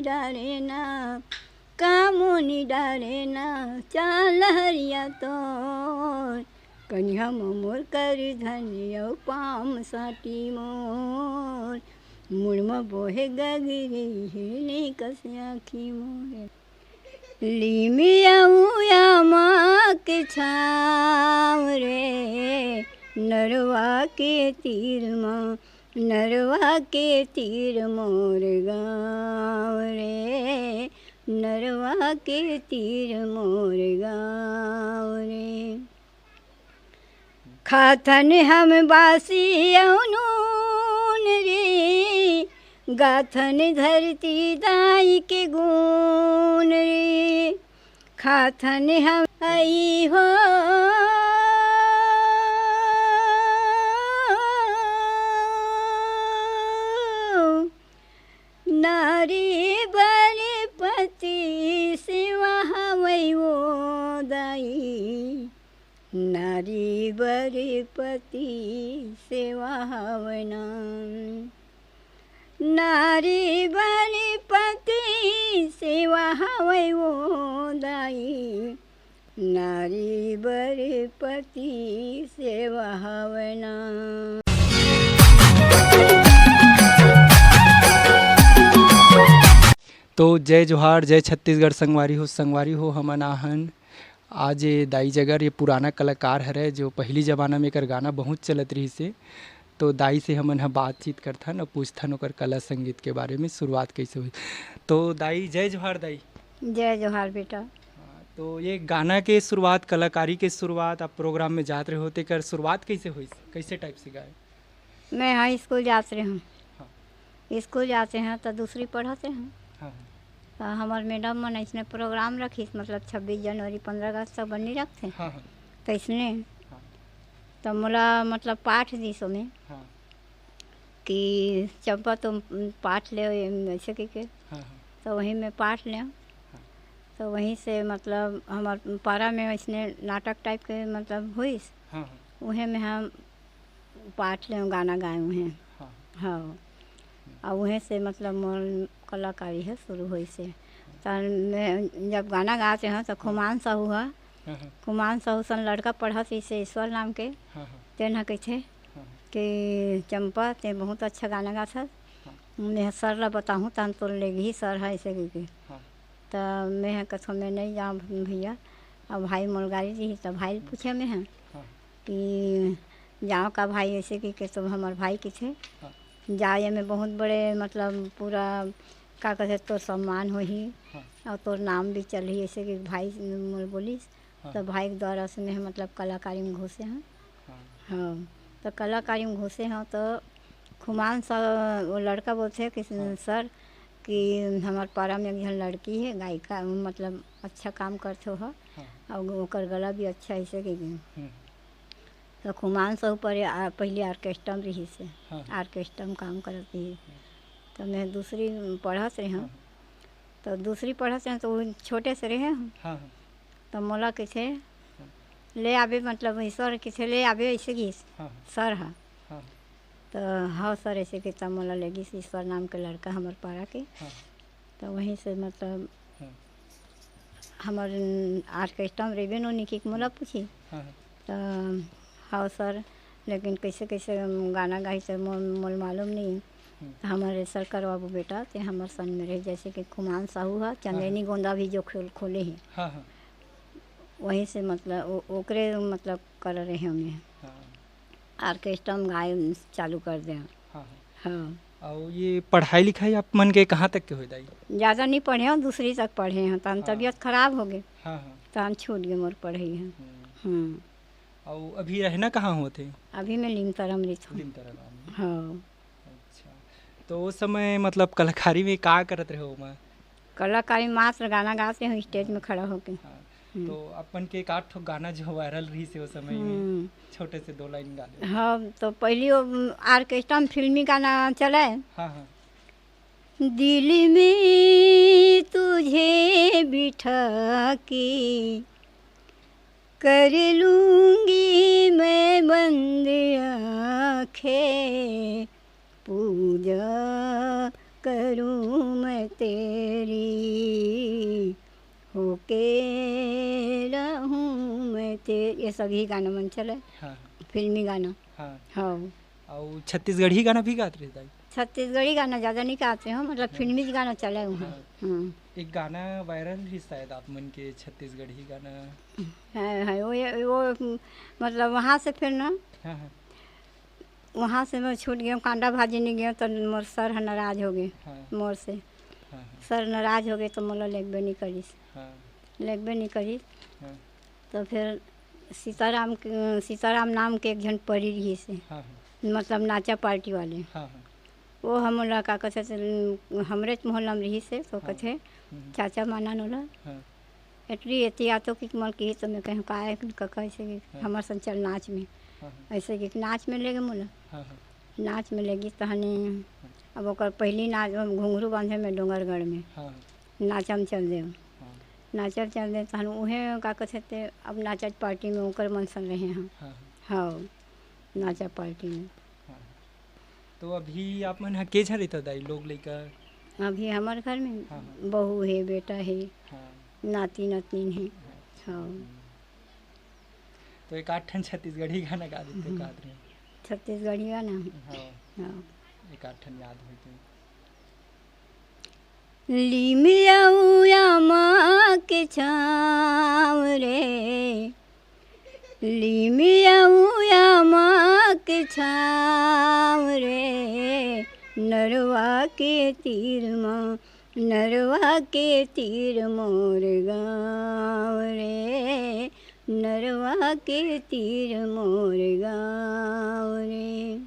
डारे ना, कामोनी डारे ना, चाल हरिया तोर कन्या मोर कर धनिया पाम साटी मोर, मुड़मा बोहे गगरी हिरनी कसे आखी मोर, लिमिया माँ के छाँव रे, नरवा के तीर माँ, नरवा के तीर मोर गाँव रे, नरवा के तीर मोर गाँव रे। खाथन हम बासी नून रे, गाथन धरती दाई के गुण रे, खाथन हम आई हो नारी बलिपति सेवा हवै वो दाई, नारी बलिपति सेवा हवना, नारी बलिपति सेवा हवै वो दाई, नारी बलिपति सेवा हवना। तो जय जोहार, जय छत्तीसगढ़। संगवारी हो हमन आहन आज दाई जगर ये पुराना कलाकार हरे जो पहली ज़माना में एकर गाना बहुत चलत रही से। तो दाई से हमन ह बातचीत करथन और पूछथन ओकर कला संगीत के बारे में शुरुआत कैसे हुई। तो दाई जय जोहार। दाई जय जोहार बेटा। तो ये गाना के शुरुआत, कलाकारी के शुरुआत आप प्रोग्राम में जाते रहे होते कर शुरुआत कैसे हुई, कैसे टाइप से गाए? मैं हाँ स्कूल जाते हूँ। हाँ। स्कूल जाते हैं तो दूसरी पढ़ाते हैं। हाँ। तो हमारे मैडम मन इसने प्रोग्राम रखी, मतलब 26 जनवरी 15 अगस्त तक बनी रखते। हाँ हाँ। तो इसने हाँ। तो मोला मतलब पाठ दी सो में हाँ। कि चंपा तुम पाठ ले ऐसे करके हाँ हाँ। तो वहीं में पाठ लें हाँ। तो वहीं से मतलब हमारे पारा में इसने नाटक टाइप के मतलब हुई हाँ हाँ। वहीं में हम पाठ लें गाना गाए हुए हैं हाँ। हाँ। और वहीं से मतलब मोर कलाकारी है शुरू हुई से। तो मैं जब गाना गाते हैं तो खुमान साहू है, खुमान साहू सन लड़का पढ़ा थी से ईश्वर नाम के, तेना कहते कि चंपा ते बहुत अच्छा गाना गा था, मैं सर ला बताऊँ तन तो लेगी ही सर है ऐसे करके। तो मैं कथो मैं नहीं जाऊँ भैया, अब भाई मुलगारी जी तो भाई पूछे मैं हैं कि जाओ का भाई ऐसे करके। तो हमारे भाई के थे जाए में बहुत बड़े मतलब पूरा का कहते तो सम्मान हो ही हाँ। और तो नाम भी चल ही ऐसे कि भाई बोलिस हाँ। तो भाई के द्वारा से मैं मतलब कलाकारी में घुसे हैं हाँ। हाँ। तो कलाकारी में घुसे हैं तो खुमान सा वो लड़का बोलते हैं कि हाँ। सर कि हमारे पारा में एक लड़की है गायिका, मतलब अच्छा काम करते हो हाँ। और ओकर गला भी अच्छा ऐसे कि तो खुमान साहू पर पहले आर्केस्ट्रा में रही से हाँ। आर्केस्ट्रा में काम करती है। तो मैं दूसरी पढ़त रही हूँ। तो दूसरी पढ़त रहे तो वो छोटे से रहे हम हाँ। तो मोला किसे ले आवे, मतलब ईश्वर किसे ले आवे ऐसे कि हाँ। सर हाँ हाँ। तो हाँ सर ऐसे कि तब मोला लेगी ईश्वर नाम के लड़का हमारे पारा के हाँ। तो वहीं से मतलब हाँ। हमारे आर्केस्ट्रा में रेबे नो निकी मोला पूछी हाँ। तो हाँ सर लेकिन कैसे कैसे गाना गाई से मोल मालूम नहीं। तो हमारे सर करवाबू बेटा तो हमारे सन में रहे, जैसे कि खुमान साहू है चंदेनी हाँ। गोंदा भी जो खोले हैं हाँ हाँ। वहीं से मतलब ओकरे मतलब कर रहे हैं हमें हाँ। आर्केस्ट्रा में गाय चालू कर दें हाँ हाँ। और ये पढ़ाई लिखाई आप मन के कहाँ तक के हो दाई? ज़्यादा नहीं पढ़े हैं, दूसरी तक पढ़े हैं। तो तबीयत खराब हो गई हाँ हाँ। तो छूट गए मोर पढ़ाई है। और अभी रहना कहाँ होते? अभी मैं लिमतरा में हूँ। हाँ। अच्छा, तो उस समय मतलब कलाकारी में क्या करत रहे हो? मैं कलाकारी मात्र गाना गाते हैं स्टेज में खड़ा होकर हाँ। तो अपन के एक आठ गाना जो वायरल रही से उस समय में छोटे से 2 लाइन गा दे। हाँ। तो पहले वो आर्केस्ट्रा में फिल्मी गाना चला है हाँ हाँ। दिल में तुझे बिठा के कर लूँगी मैं बंद आँखें, पूजा करूं मैं तेरी, होके रहूं मैं तेरी। ये सभी गाना मन चला, हाँ फिल्मी गाना। हाँ। हाँ, और छत्तीसगढ़ी गाना भी गाते रहे दाई? छत्तीसगढ़ी गाना ज़्यादा नहीं गाते हो, मतलब फिल्मी गाना चला है वहाँ। एक गाना वायरल ही शायद आप मन के छत्तीसगढ़ी गाना। है वो मतलब वहाँ से फिर ना, हाँ हाँ वहाँ से मैं छूट गया, कांदा भाजी नहीं गया तो मोर सर है नाराज हो गए। हाँ मोर से हाँ सर नाराज हो गए तो मोला लेगबे नहीं करीस, हाँ लेगबे नहीं करीस। हाँ तो फिर सीताराम नाम के एक जन परी रही से, हाँ मतलब नाचा पार्टी वाले, हाँ हाँ वो हम का कहते हमरे मोहल्ला में रही से, तो कहते चाचा माना नोला हाँ एटरी एहतियातों की मल की, तो मैं कहूँ का कैसे कि हमार संग चल नाच में, ऐसे कि नाच में ले गए मोला, हाँ नाच में लगी तहनी। अब ओकर पहली नाच घुंघरू बांधे में डोंगरगढ़ में हाँ नाचम चल दे, हाँ नाचल चल दे तहन उहे का कहते अब नाचत पार्टी में ओकर मनसन रहे हैं। हाँ हाँ, नाचा पार्टी में। हाँ। तो अभी आप मन हा के झन रहता दाई लोग लेकर? अभी हमारे घर में हाँ बहू है, बेटा है, हाँ नाती नातनी है। हाँ, तो एक आठ ठन छत्तीसगढ़ी गाना गा देते का रहे? छत्तीसगढ़ी गाना। हाँ हाँ, एक आठ ठन याद होते। ली मियाऊया माँ के छाँव रे, ली मियाऊया माँ के छाँव रे, नरवा के तीर माँ, नरवा के तीर मोर गाँव रे, नरवा के तीर मोर गाँव रे।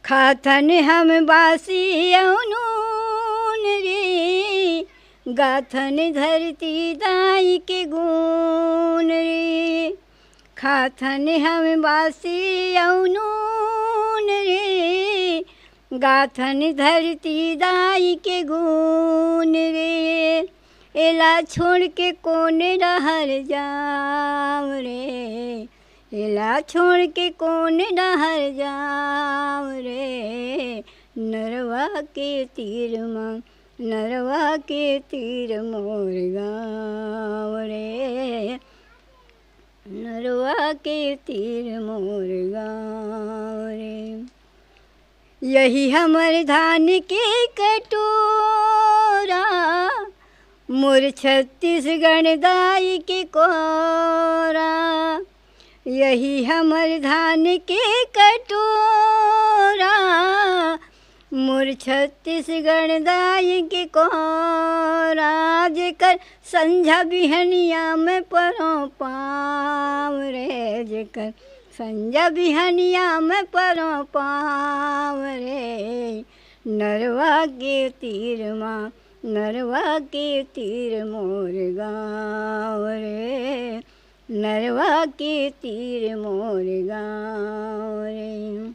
खाथन हम बासी अनून रे, गाथन धरती दाई के गुण रे, खाथन हम बासी अनून रे, गाथन धरती दाई के गुण रे, एला छोड़ के कौन रहर जाम रे, एला छोड़ के कौन डहर जाम रे, नरवा के तीर माँ, नरवा के तीर मोर गाँव रे, नरवा के तीर मोर गाँव रे। यही हमर धान के कटोरा, मोर छत्तीसगढ़ दाई के कोरा, यही हमर धान के कटोरा, मोर छत्तीसगढ़ दाई के कोरा, जेकर संझा बिहनिया में परों पाँव रे, जेकर संझा बिहनिया में परों पाँव रे, नरवा के तीर माँ, नरवा के तीर मोर गाँव रे, नरवा के तीर मोर गाँव रे।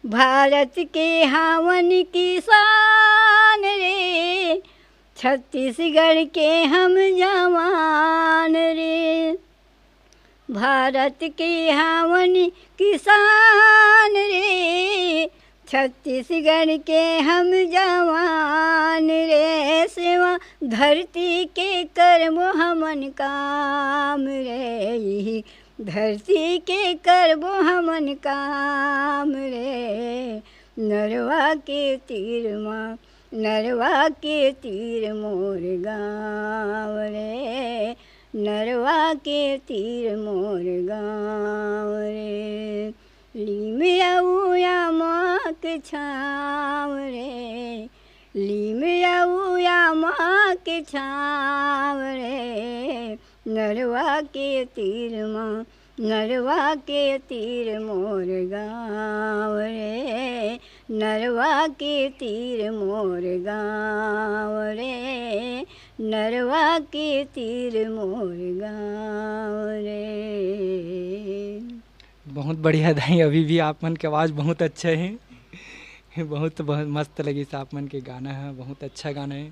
भारत के हावन किसान रे, छत्तीसगढ़ के हम जवान रे, भारत के हावन किसान रे, छत्तीसगढ़ के हम जवान रे, सेवा धरती के करबो हमन काम रे, यही धरती के करबो हमन काम रे, नरवा के तीर माँ, नरवा के तीर मोर गाँव रे, नरवा के तीर मोर गाँव रे। ली मियाऊया माँ के छाँव रे, ली मियाऊया माँ के छाँव रे, नरवा के तीर माँ, नरवा के तीर मोर गाँव रे, नरवा के तीर मोर गाँव रे, नरवा के तीर मोर गाँव रे। बहुत बढ़िया दाई, अभी भी आप मन के आवाज़ बहुत अच्छा है, बहुत मस्त लगी से आप मन के गाना है, बहुत अच्छा गाना है।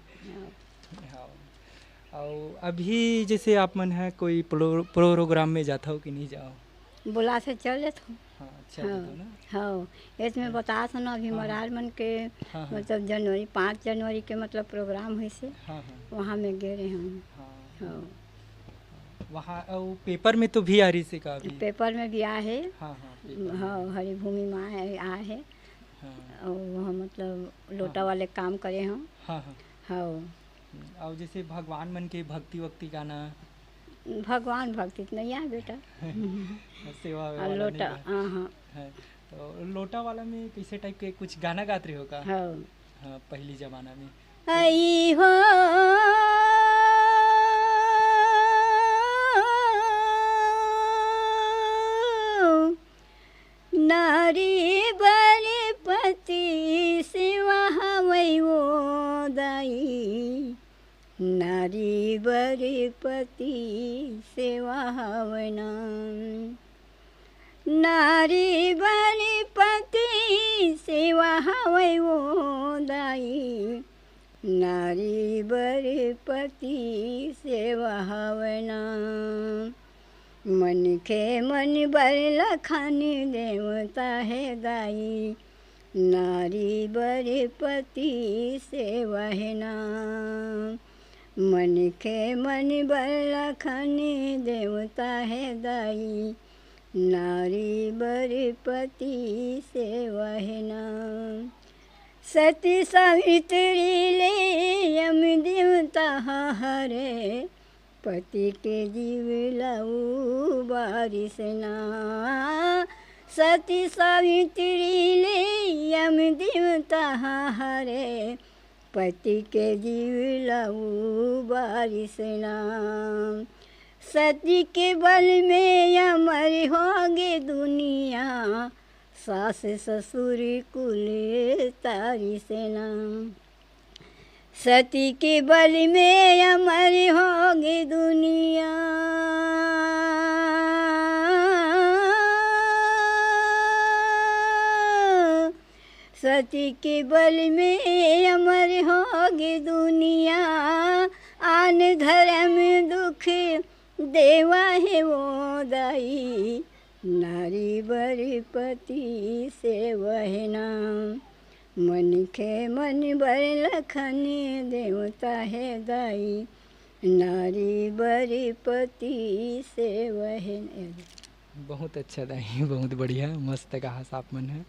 हाँ, और अभी जैसे आप मन है कोई प्रोग्राम में जाता हो कि नहीं जाओ? बुला से चल जाता हूँ। हाँ अच्छा हाँ तो ना। हाँ, इसमें बता था ना अभी हाँ, मरार मन के हाँ, हाँ, मतलब जनवरी 5 जनवरी के मतलब प्रोग्राम हुई से हाँ, हाँ, वहाँ में गए रहे हम। हाँ, हाँ, वहाँ वो पेपर में तो भी आ रही से का भी। पेपर में भी आए है। हाँ हाँ पेपर में। हाँ, हरिभूमि में आए है। हाँ और वहाँ मतलब लोटा हाँ वाले काम करे हम। हाँ हाँ। हाँ, और जैसे भगवान मन के भक्ति वक्ति गाना भगवान भक्ति तो नहीं है बेटा। सेवा और वाला नहीं लोटा गा हाँ हाँ है। तो लोटा वाला में कैसे टाइप के कुछ गाना गाते रहे हो का? हाँ। हाँ पहली जमाना में। आई हो नारी बलिपति सेवा हवै वो दाई, नारी बलिपति सेवा हवै नाम, नारी बलिपति सेवा हवै वो दाई, नारी बलिपति सेवा हवै नाम, मन के मन बर लखन देवता है दाई, नारी बलिपति सेवा है नाम, मन के मन बर लखन देवता है दाई, नारी बलिपति सेवा है नाम, सती सावित्री ले यम देवता हरे, पति के जीव लाऊ बारिश ना, सती सावित्री ले यम देवता हरे, पति के जीव लाऊ बारिश ना, सती के बल में अमर होगे दुनिया, सास ससुर कुल तारी से नाम, सती के बल में अमर होगी दुनिया, सती के बल में अमर होगी दुनिया, आन धर्म दुख देवा है वो दाई, नारी बलिपति सेवा है नाम, मन के मन बर लखन देवता है दाई, नारी बलिपति सेवा है। बहुत अच्छा दाई बहुत बढ़िया मस्त कहा साफ मन है।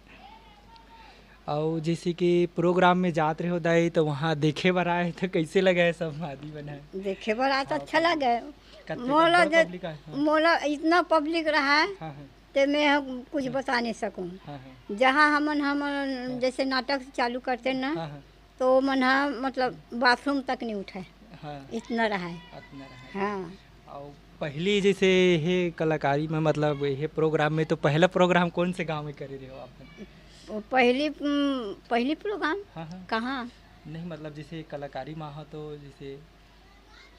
और जैसे कि प्रोग्राम में जाते रहे हो दाई तो वहाँ देखे बर आए तो कैसे लगा है सब आदि बना है? देखे बर आया तो अच्छा लगे। कितने मोला बड़ा public आए? हाँ, मोला इतना पब्लिक रहा है हाँ, हाँ, तो मैं कुछ बता नहीं सकूँ। हाँ, हाँ, जहाँ हम जैसे नाटक चालू करते ना हाँ, हाँ, तो मन मतलब बाथरूम तक नहीं उठाए, हाँ, इतना रहा है। इतना रहा है। हाँ, और पहली जैसे ये कलाकारी में मतलब ये प्रोग्राम में तो पहला प्रोग्राम कौन से गांव में करे रहे हो आपने? वो पहली प्रोग्राम हाँ हाँ कहाँ? नहीं मतलब जैसे कलाकारी में हो तो जैसे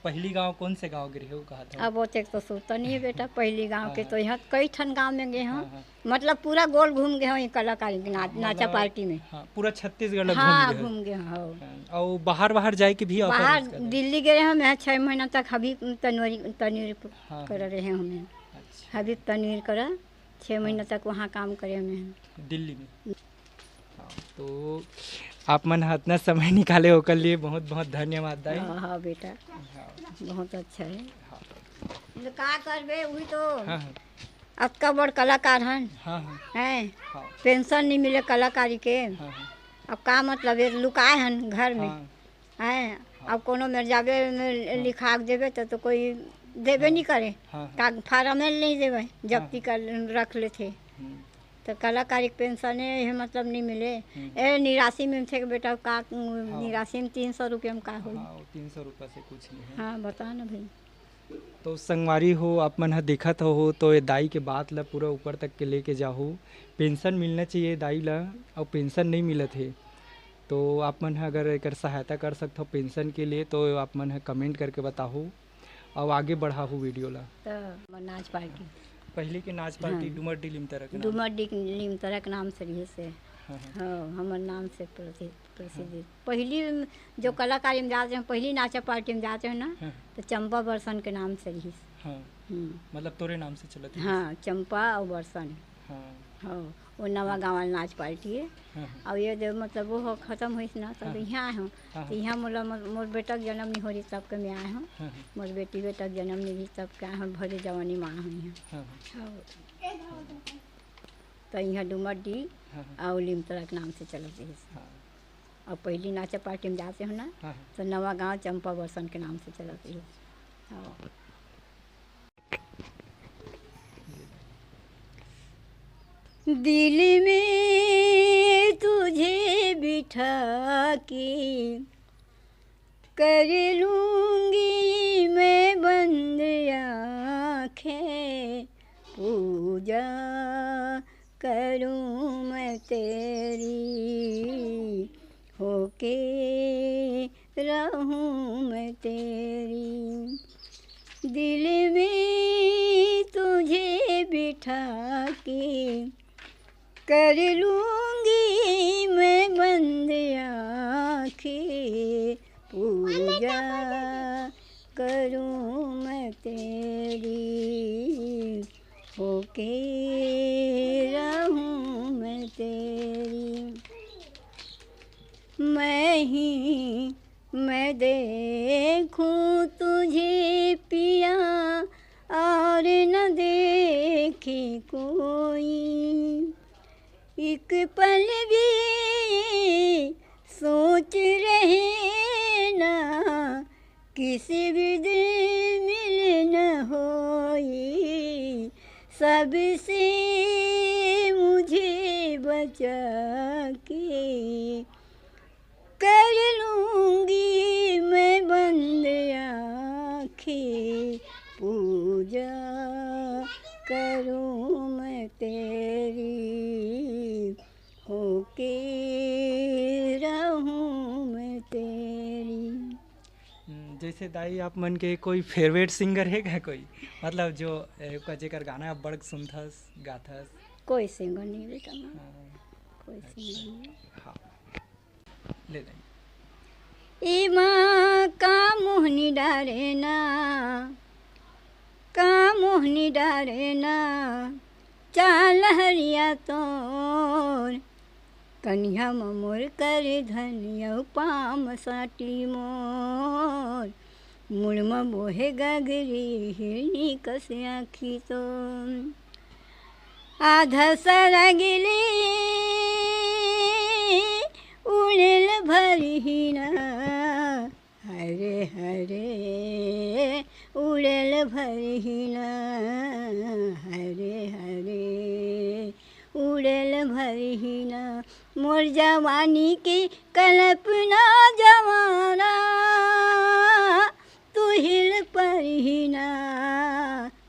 पहली गांव कौन से गांव गए हो कहा था? अब वो तक तो सोता नहीं है बेटा। पहली गांव के हाँ, तो यहाँ कई ठन गांव में गए हाँ, हैं, हाँ, मतलब पूरा गोल घूम गए हैं ये कलाकारी के नाचा मतलब पार्टी में। हाँ पूरा छत्तीसगढ़ हाँ घूम गए घूम गए हैं। हाँ। हाँ, और बाहर बाहर जाए के भी ऑफर बाहर उसका है? दिल्ली गए हैं, मैं 6 महीना तक हबीब तनवीर हाँ, कर रहे हैं हमें। अच्छा हबीब तनवीर करा 6 महीना तक वहाँ काम करे हमें दिल्ली में। हाँ, तो आप मन इतना समय निकाले होकर लिए बहुत बहुत धन्यवाद दाई। हाँ हाँ बेटा हाँ, बहुत अच्छा है। हाँ, तो का करबे वही तो हाँ, हाँ, अतका बड़ कलाकार हन हाँ, हाँ, हैं, हाँ, पेंशन नहीं मिले कलाकारी के। हाँ, हाँ, अब का मतलब है लुकाए हन घर में हाँ, हैं। अब कोनो में जाबे में लिखा के देवे तो कोई देवे नहीं करे, हाँ, का फार्म नहीं देवे, जब्ती कर रख लेते। हम्म, तो कलाकारी पेंशन है मतलब नहीं मिले। ए निराशी में थे बेटा का, निराशी में 300 रुपये में का हो। हाँ, वो 300 रुपये से कुछ नहीं है। हाँ बता ना भाई। तो संगवारी हो आप मन ह देखत हो तो ये दाई के बात ला पूरा ऊपर तक के लेके जाओ। पेंशन मिलना चाहिए दाई ला और पेंशन नहीं मिलत है तो आप मन ह अगर एक सहायता कर सकते हो पेंशन के लिए तो आप मन ह कमेंट करके बताओ और आगे बढ़ाओ वीडियो ला। तो नाच पार्टी पहले के नाच पार्टी डुमर डी लिमतरा के नाम। डुमर डी लिमतरा के नाम से रही से। हाँ, हाँ, हाँ हमारे नाम से प्रसिद्ध। पहली जो कलाकारी में जाते हैं, पहली नाचा पार्टी में जाते हैं ना हाँ, तो चंपा बरसन के नाम से रही। हाँ, मतलब तोरे नाम से चलत है। हाँ चंपा और बरसन। हाँ हाँ वो नवा गाँव वाला नाच पार्टी है। हाँ और ये जो मतलब वो ख़त्म हुई ना तब यहाँ आए हूँ। हाँ तो यहाँ मोला मोर बेटा के जन्म नहीं हो रही तब के मैं आए हूँ। हाँ मोर बेटी बेटा के जन्म नहीं रही तब के आए हूँ, भरे जवानी माँ हूँ यहाँ। हाँ तो यहाँ डुमरडी हाँ और लिमतरा के नाम से चलती है। हाँ और पहली नाचा पार्टी में जाते हो ना हाँ तो नवा गाँव चंपा बरसन के नाम से चलती है। हाँ। दिल में तुझे बिठा के कर लूँगी मैं बंद आँखें, पूजा करूँ मैं तेरी, होके रहूँ मैं तेरी। दिल में तुझे बिठा के कर लूँगी मैं बंद आँखें, पूजा करूँ मैं तेरी, होके रहूँ मैं तेरी। मैं देखूं तुझे पिया और न देखे कोई, एक पल भी सोच रहे ना किसी भी दिन मिल न होई, सबसे मुझे बचा के कर लूँगी मैं बंद आँखें, पूजा करूँ मैं तेरी, होके रहूँ मैं तेरी। जैसे दाई आप मन के कोई फेवरेट सिंगर है क्या कोई, मतलब जो जेकर गाना आप बड़क सुनथस गाथस? कोई सिंगर नहीं बेटा माँ, हाँ, कोई सिंगर नहीं। हाँ ले दाई। ई माँ का मोहनी डारे ना, का मोहनी डारे ना, चाल हरिया तोर, कन्या मोर कर धनिया पाम साटी मोर, मुड़मा बोहे गगरी हिरनी कस आँखी तो, आधा सरगिली उड़ेल भरहिना, हरे हरे उड़ेल भरहिना, हरे हरे उड़ेल भरहिना, मोर जवानी की कल्पना जवाना, तू हिल परहिना,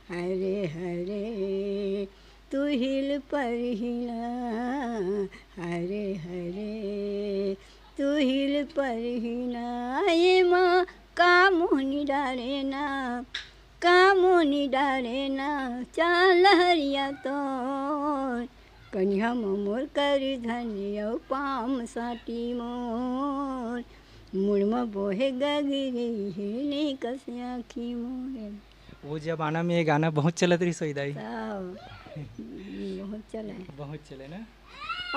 हरे हरे तू हिल परहिना, हरे हरे तू हिल परहिना। ये माँ का मोहनी डाले ना, का मोहनी डाले ना, चाल हरिया तोर, कन्या मोर कर धनिया पाम साटी मोर, मुड़मा बोहे गगरी हिरनी कस आँखी मोर। वो जमाना में ये गाना बहुत चलत रही सोई दाई। सब बहुत चले ना।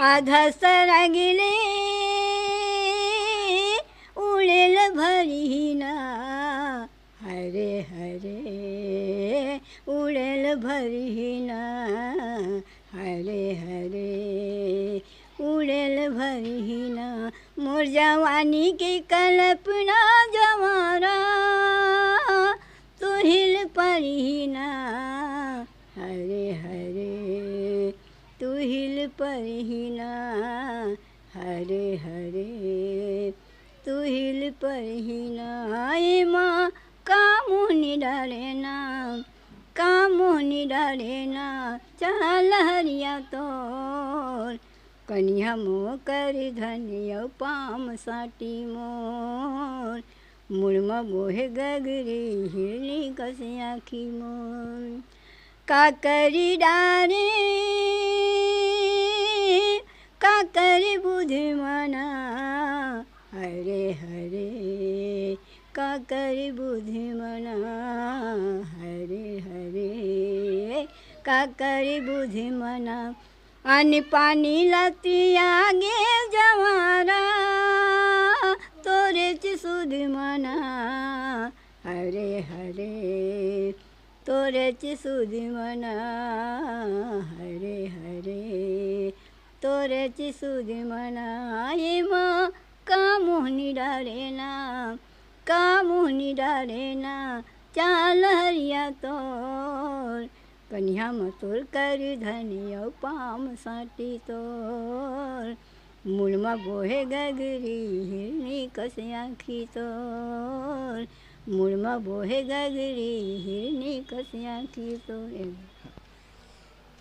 आधा सरगिले उड़ेल भरहिना, हरे हरे उड़ेल भरहिना, हरे हरे उड़ेल भरहिना, मोर जवानी की कल्पना जवाना, तू हिल परहिना, हरे हरे तू हिल परहिना, हरे हरे तू हिल परहिना। ये माँ का मोहनी डाले ना, का मोहनी डाले ना, चाल हरिया तोर, कन्या मोह कर धनिया पाम साटी मोर, मुड़मा बोहे गगरी हिरनी कस आँखी मोर। का करी डारे का करी बुद्धिमाना, हरे हरे का करी बुद्धिमाना, हरे हरे का करी बुद्धिमाना, आणि पाणी लाती आगे जवारा तोरेच सुध मना हरे हरे तोरेच सुध मना हरे हरे तोरेच सुध मना ये मग का मोहनी डारेना का मोहनी डारेना चाल हरिया तोर कन्या मतोर कर धनिया पाम साटी तोर मूलमा बोहे गगरी हिरणी कसे आखी तोर मूलमा बोहे गगरी हिरणी कसे आखी तोर